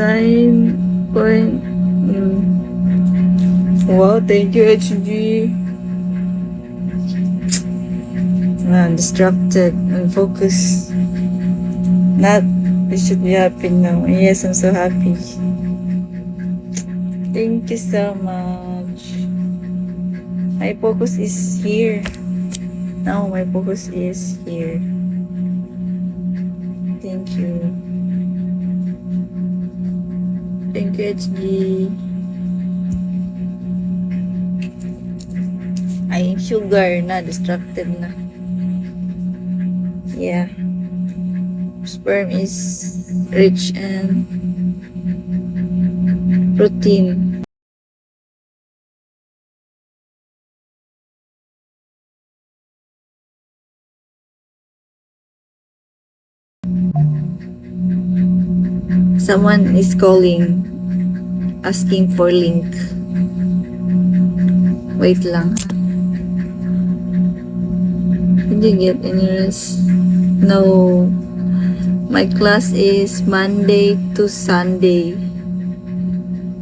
9 point. Wow, thank you, HG. Distracted, unfocused. Not, you should be happy now. Yes, I'm so happy. Thank you so much. My focus is here. Now my focus is here. Thank you. Thank you, HG. Ay, sugar na. Distracted na. Yeah. Sperm is rich in protein. Someone is calling, asking for link. Wait lang. Did you get any rest? No. My class is Monday to Sunday.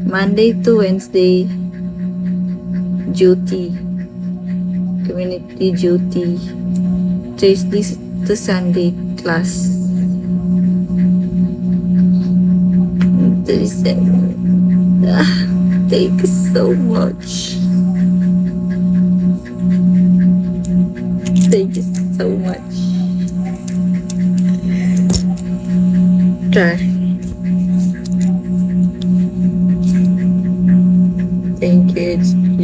Monday to Wednesday, duty. Community duty. Thursday to Sunday, class. 37. Thank you so much. Thank you so much. Try. Thank you, HQ.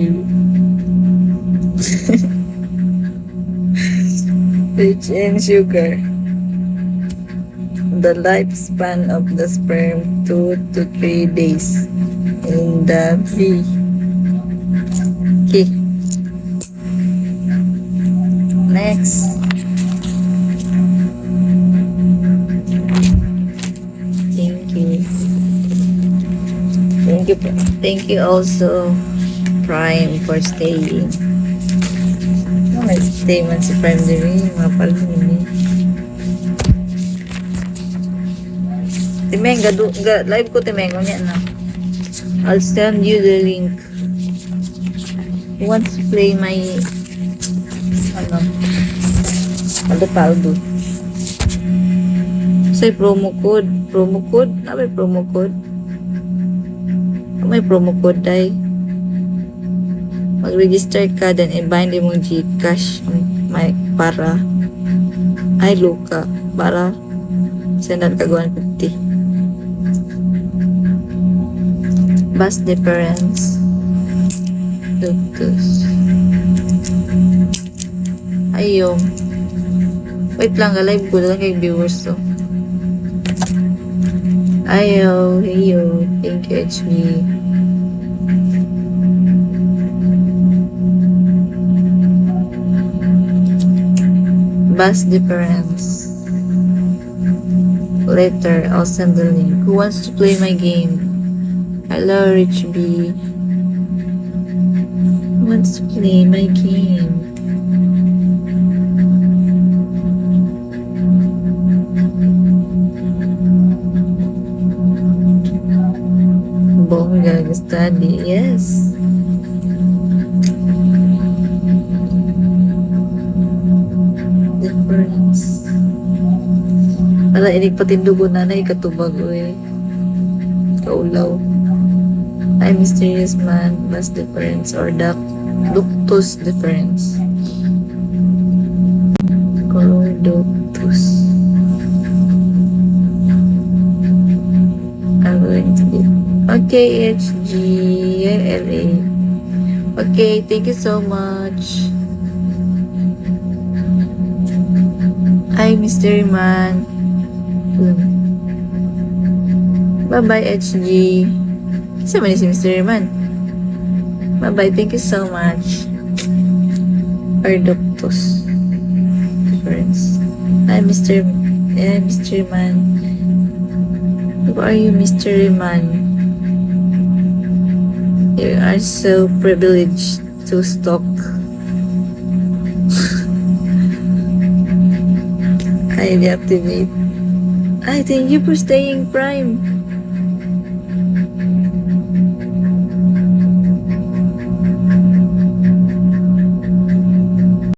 Rich in sugar. The lifespan of the sperm 2 to 3 days in the V. Okay. Next. Thank you. Thank you. Thank you also, Prime, for staying. Stay man si Prime din. Mapal din. Timeng, live ko Timeng. Unya na. I'll send you the link. Who wants to play my paldo. Say promo code. Promo code? May promo code? May promo code dahil. Mag-register ka, then i-bind mo Gcash para ay Luka para sendan ka 150. Bus difference. Dutos. Ayo. Wait lang, live ko lang kay viewers to. Ayo. Thank you, HB. Bus difference. Later, I'll send the link. Who wants to play my game? Hello, Rich B. Who wants to play my game? Bongga study. Yes. Difference. Ala, inig patindugo na na ikatubag eh. Kaulaw. I'm mysterious man. Bus difference or ductus difference. Color ductus. I'm going to get. Okay, HG. LA. Okay, thank you so much. Hi, Mystery Man. Bye-bye, HG. Isa man si Mystery Man. Bye-bye, thank you so much. Ardoctus. Difference. Hi, Mystery Man. Who are you, Mystery Man? You are so privileged to stalk. I deactivate. I thank you for staying, Prime.